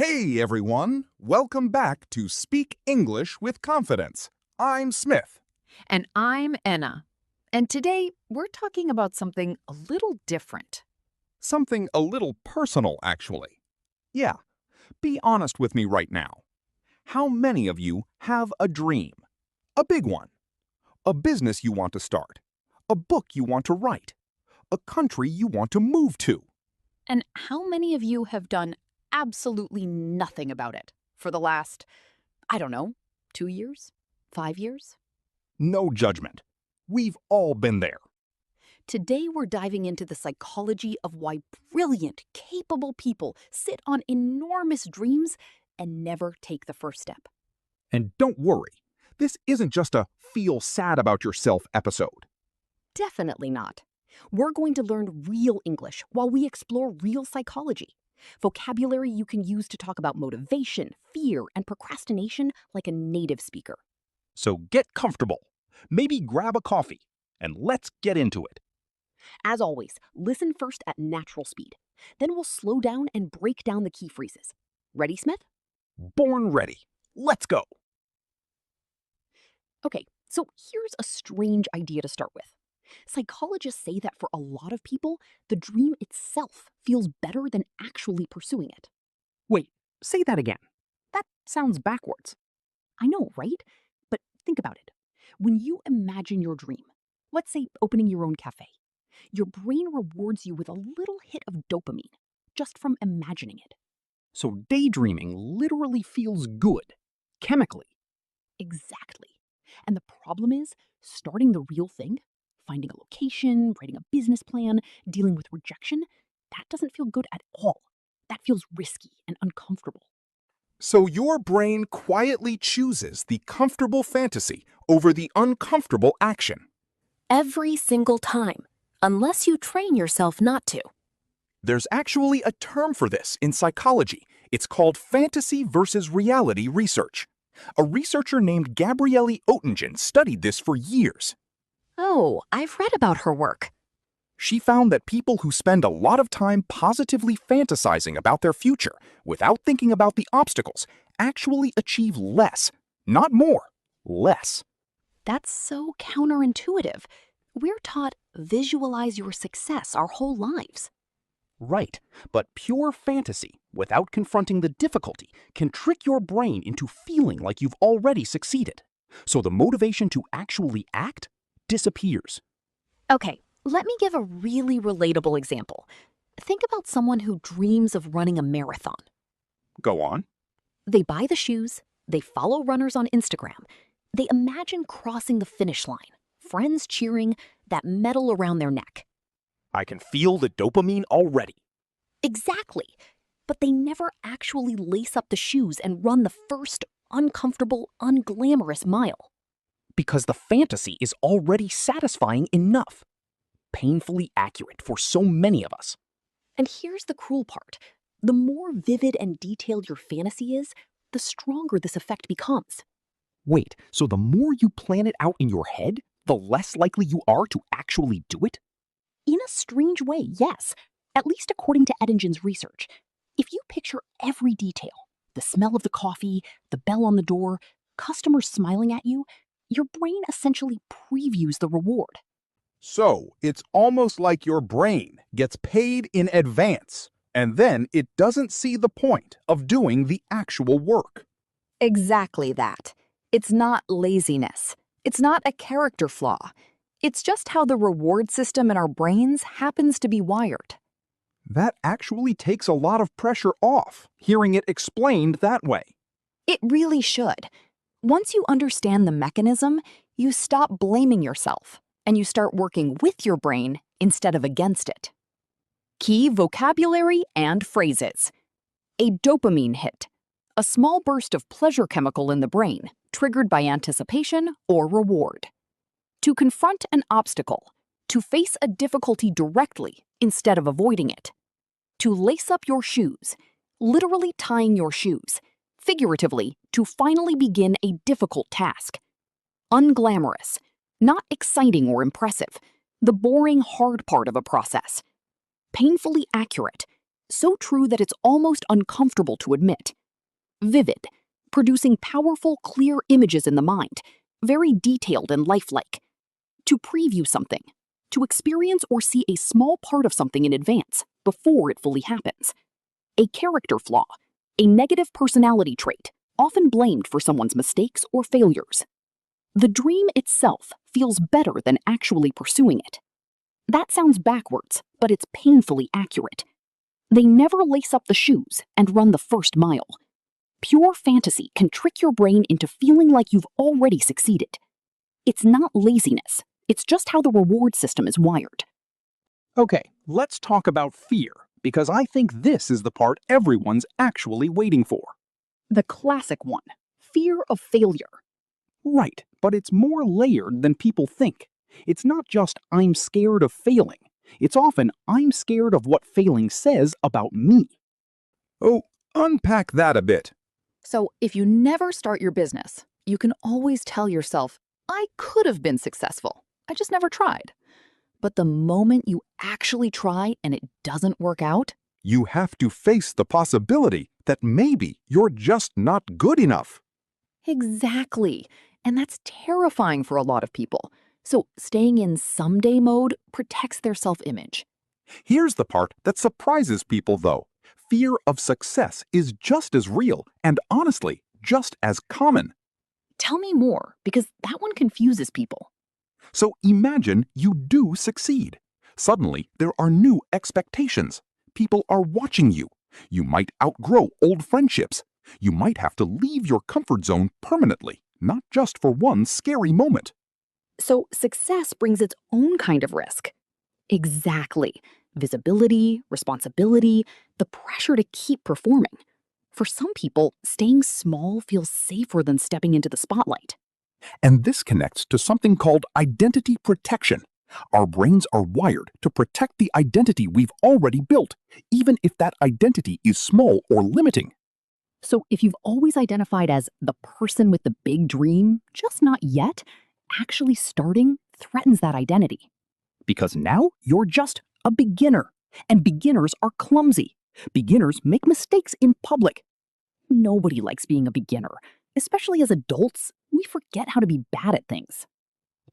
Hey everyone, welcome back to Speak English with Confidence. I'm Smith. And I'm Enna. And today we're talking about something a little different. Something a little personal, actually. Yeah, be honest with me right now. How many of you have a dream? A big one. A business you want to start. A book you want to write. A country you want to move to. And how many of you have done absolutely nothing about it for the last, 2 years? 5 years? No judgment. We've all been there. Today we're diving into the psychology of why brilliant, capable people sit on enormous dreams and never take the first step. And don't worry, this isn't just a feel sad about yourself episode. Definitely not. We're going to learn real English while we explore real psychology. Vocabulary you can use to talk about motivation, fear, and procrastination like a native speaker. So get comfortable, maybe grab a coffee, and let's get into it. As always, listen first at natural speed. Then we'll slow down and break down the key phrases. Ready, Smith? Born ready. Let's go. Okay, so here's a strange idea to start with. Psychologists say that for a lot of people, the dream itself feels better than actually pursuing it. Wait, say that again. That sounds backwards. I know, right? But think about it. When you imagine your dream, let's say opening your own cafe, your brain rewards you with a little hit of dopamine just from imagining it. So daydreaming literally feels good, chemically. Exactly. And the problem is, starting the real thing, finding a location, writing a business plan, dealing with rejection, that doesn't feel good at all. That feels risky and uncomfortable. So your brain quietly chooses the comfortable fantasy over the uncomfortable action. Every single time, unless you train yourself not to. There's actually a term for this in psychology. It's called fantasy versus reality research. A researcher named Gabrielle Oettingen studied this for years. Oh, I've read about her work. She found that people who spend a lot of time positively fantasizing about their future without thinking about the obstacles actually achieve less, not more, less. That's so counterintuitive. We're taught visualize your success our whole lives. Right, but pure fantasy, without confronting the difficulty, can trick your brain into feeling like you've already succeeded. So the motivation to actually act disappears. Okay, let me give a really relatable example. Think about someone who dreams of running a marathon. Go on. They buy the shoes, they follow runners on Instagram, they imagine crossing the finish line, friends cheering, that medal around their neck. I can feel the dopamine already. Exactly. But they never actually lace up the shoes and run the first uncomfortable, unglamorous mile. Because the fantasy is already satisfying enough. Painfully accurate for so many of us. And here's the cruel part. The more vivid and detailed your fantasy is, the stronger this effect becomes. Wait, so the more you plan it out in your head, the less likely you are to actually do it? In a strange way, yes. At least according to Ettingen's research. If you picture every detail, the smell of the coffee, the bell on the door, customers smiling at you, your brain essentially previews the reward. So it's almost like your brain gets paid in advance, and then it doesn't see the point of doing the actual work. Exactly that. It's not laziness. It's not a character flaw. It's just how the reward system in our brains happens to be wired. That actually takes a lot of pressure off, hearing it explained that way. It really should. Once you understand the mechanism, you stop blaming yourself, and you start working with your brain instead of against it. Key vocabulary and phrases. A dopamine hit. A small burst of pleasure chemical in the brain, triggered by anticipation or reward. To confront an obstacle. To face a difficulty directly instead of avoiding it. To lace up your shoes. Literally tying your shoes. Figuratively, to finally begin a difficult task. Unglamorous. Not exciting or impressive. The boring, hard part of a process. Painfully accurate. so true that it's almost uncomfortable to admit. Vivid, producing powerful, clear images in the mind, very detailed and lifelike. To preview something, to experience or see a small part of something in advance, before it fully happens. A character flaw, a negative personality trait, often blamed for someone's mistakes or failures. The dream itself feels better than actually pursuing it. That sounds backwards, but it's painfully accurate. They never lace up the shoes and run the first mile. Pure fantasy can trick your brain into feeling like you've already succeeded. It's not laziness, it's just how the reward system is wired. Okay, let's talk about fear, because I think this is the part everyone's actually waiting for. The classic one, fear of failure. Right, but it's more layered than people think. It's not just I'm scared of failing. It's often I'm scared of what failing says about me. Oh, unpack that a bit. So if you never start your business, you can always tell yourself, I could have been successful. I just never tried. But the moment you actually try and it doesn't work out, You have to face the possibility that maybe you're just not good enough. exactly. And that's terrifying for a lot of people. So staying in someday mode protects their self-image. Here's the part that surprises people, though. Fear of success is just as real and, honestly, just as common. Tell me more, because that one confuses people. So imagine you do succeed. Suddenly, there are new expectations. People are watching you. You might outgrow old friendships. You might have to leave your comfort zone permanently, not just for one scary moment. So success brings its own kind of risk. Exactly. Visibility, responsibility, the pressure to keep performing. For some people, staying small feels safer than stepping into the spotlight. And this connects to something called identity protection. Our brains are wired to protect the identity we've already built, even if that identity is small or limiting. So if you've always identified as the person with the big dream, just not yet, actually starting threatens that identity. Because now you're just a beginner, and beginners are clumsy. Beginners make mistakes in public. Nobody likes being a beginner. Especially as adults, we forget how to be bad at things.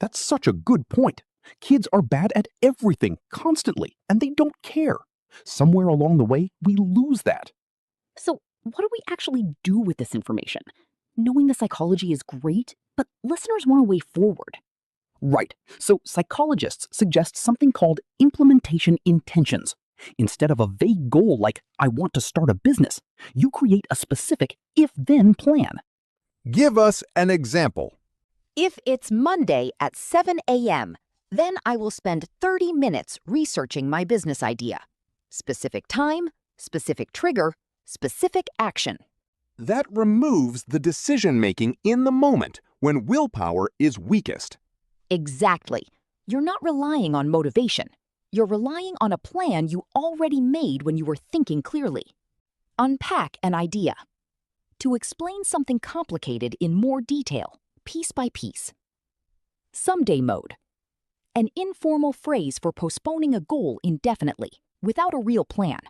That's such a good point. Kids are bad at everything constantly, and they don't care. Somewhere along the way, we lose that. So what do we actually do with this information? Knowing the psychology is great, but listeners want a way forward. Right. So psychologists suggest something called implementation intentions. Instead of a vague goal like, I want to start a business, you create a specific if-then plan. Give us an example. If it's Monday at 7 a.m., then I will spend 30 minutes researching my business idea. Specific time, specific trigger, specific action. That removes the decision-making in the moment when willpower is weakest. Exactly. You're not relying on motivation. You're relying on a plan you already made when you were thinking clearly. Unpack an idea. To explain something complicated in more detail, piece by piece. Someday mode. An informal phrase for postponing a goal indefinitely, without a real plan.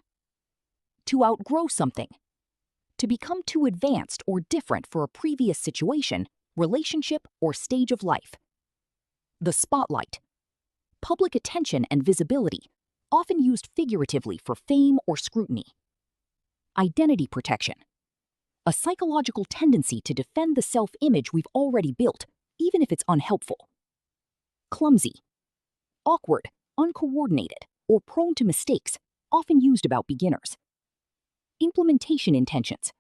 To outgrow something. To become too advanced or different for a previous situation, relationship, or stage of life. The spotlight. Public attention and visibility, often used figuratively for fame or scrutiny. Identity protection. A psychological tendency to defend the self-image we've already built, even if it's unhelpful. Clumsy. Awkward, uncoordinated, or prone to mistakes, often used about beginners. Implementation intentions.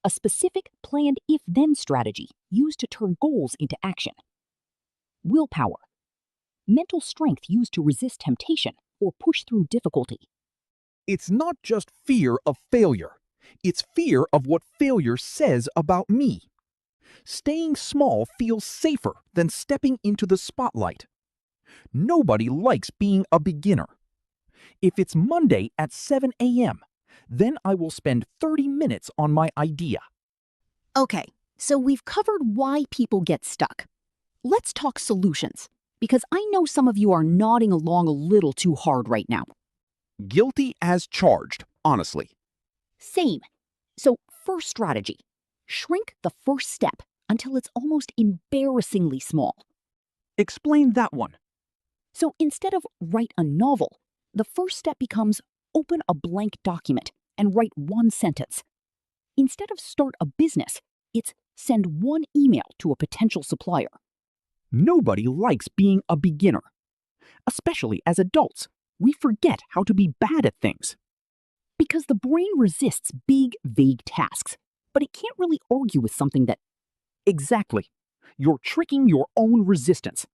A specific planned if-then strategy used to turn goals into action. Willpower. Mental strength used to resist temptation or push through difficulty. It's not just fear of failure. It's fear of what failure says about me. Staying small feels safer than stepping into the spotlight. Nobody likes being a beginner. If it's Monday at 7 a.m., then I will spend 30 minutes on my idea. Okay, so we've covered why people get stuck. Let's talk solutions, because I know some of you are nodding along a little too hard right now. Guilty as charged. honestly. Same. So, first strategy. Shrink the first step until it's almost embarrassingly small. Explain that one. So instead of write a novel, the first step becomes open a blank document and write one sentence. Instead of start a business, it's send one email to a potential supplier. Nobody likes being a beginner. Especially as adults, we forget how to be bad at things. Because the brain resists big, vague tasks, but it can't really argue with something that... Exactly. You're tricking your own resistance.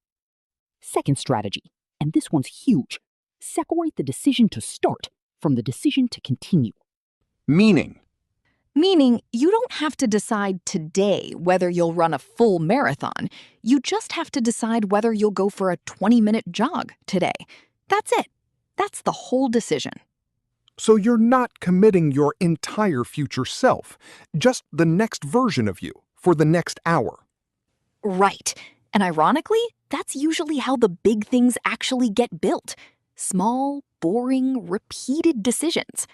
Second strategy, and this one's huge. Separate the decision to start from the decision to continue. Meaning, you don't have to decide today whether you'll run a full marathon. You just have to decide whether you'll go for a 20-minute jog today. That's it. That's the whole decision. so you're not committing your entire future self, just the next version of you for the next hour. Right. And ironically, that's usually how the big things actually get built. Small, boring, repeated decisions.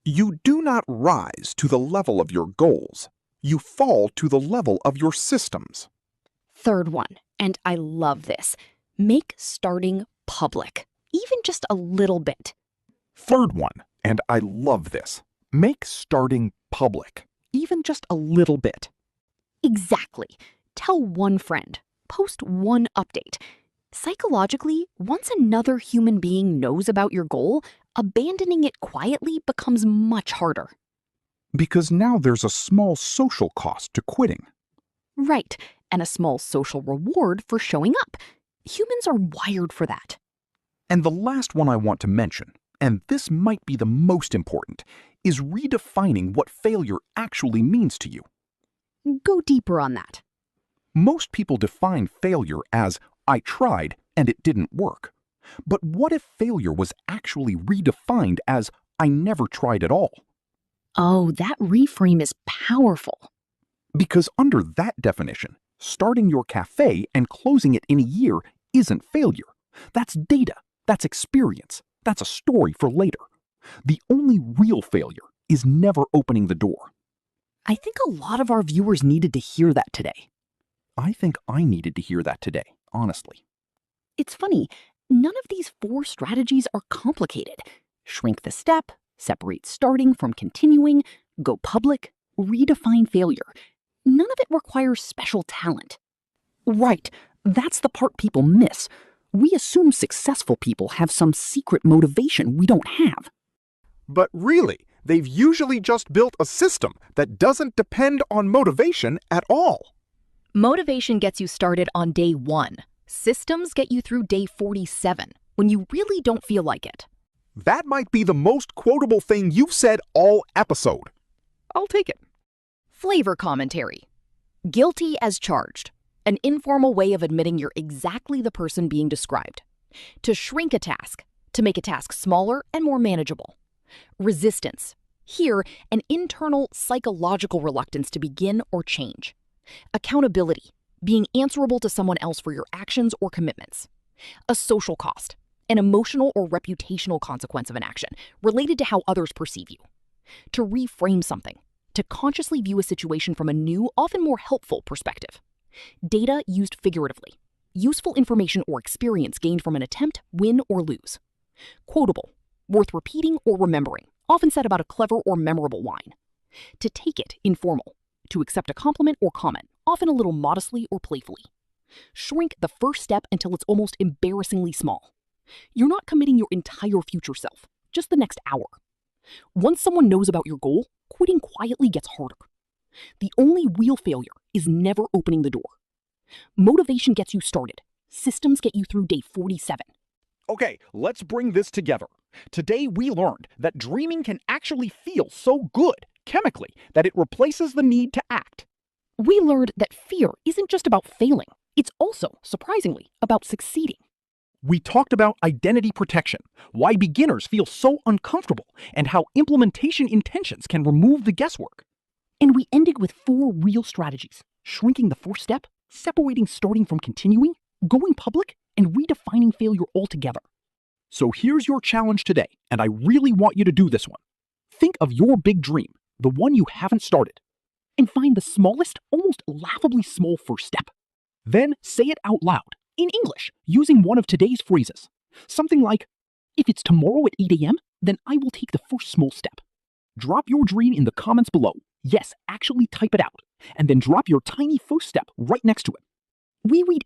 You do not rise to the level of your goals. You fall to the level of your systems. Third one, and I love this. Make starting public, even just a little bit. Third one, and I love this. Make starting public, even just a little bit. Exactly. Tell one friend. Post one update. Psychologically, once another human being knows about your goal, abandoning it quietly becomes much harder. Because now there's a small social cost to quitting. Right, and a small social reward for showing up. Humans are wired for that. And the last one I want to mention, and this might be the most important, is redefining what failure actually means to you. Go deeper on that. Most people define failure as, I tried and it didn't work. But what if failure was actually redefined as, I never tried at all? Oh, that reframe is powerful. Because under that definition, starting your cafe and closing it in a year isn't failure. That's data, that's experience, that's a story for later. The only real failure is never opening the door. I think a lot of our viewers needed to hear that today. I think I needed to hear that today, honestly. It's funny, none of these 4 strategies are complicated. Shrink the step, separate starting from continuing, go public, redefine failure. None of it requires special talent. Right, that's the part people miss. We assume successful people have some secret motivation we don't have. But really, they've usually just built a system that doesn't depend on motivation at all. Motivation gets you started on day 1. Systems get you through day 47, when you really don't feel like it. That might be the most quotable thing you've said all episode. I'll take it. Flavor commentary. Guilty as charged. An informal way of admitting you're exactly the person being described. To shrink a task. To make a task smaller and more manageable. Resistance. Here, an internal psychological reluctance to begin or change. Accountability. Being answerable to someone else for your actions or commitments. A social cost. An emotional or reputational consequence of an action related to how others perceive you. To reframe something. To consciously view a situation from a new, often more helpful perspective. Data used figuratively. Useful information or experience gained from an attempt, win or lose. Quotable. Worth repeating or remembering, often said about a clever or memorable line. To take it, informal. To accept a compliment or comment, often a little modestly or playfully. Shrink the first step until it's almost embarrassingly small. You're not committing your entire future self, just the next hour. Once someone knows about your goal, quitting quietly gets harder. The only real failure is never opening the door. Motivation gets you started. Systems get you through day 47. Okay, let's bring this together. Today we learned that dreaming can actually feel so good, chemically, that it replaces the need to act. We learned that fear isn't just about failing. It's also, surprisingly, about succeeding. We talked about identity protection, why beginners feel so uncomfortable, and how implementation intentions can remove the guesswork. And we ended with 4 real strategies: shrinking the first step, separating starting from continuing, going public, and redefining failure altogether. So here's your challenge today, and I really want you to do this one. Think of your big dream, the one you haven't started, and find the smallest, almost laughably small first step. Then say it out loud, in English, using one of today's phrases. Something like, "If it's tomorrow at 8 a.m., then I will take the first small step." Drop your dream in the comments below. Yes, actually type it out. And then drop your tiny first step right next to it. We read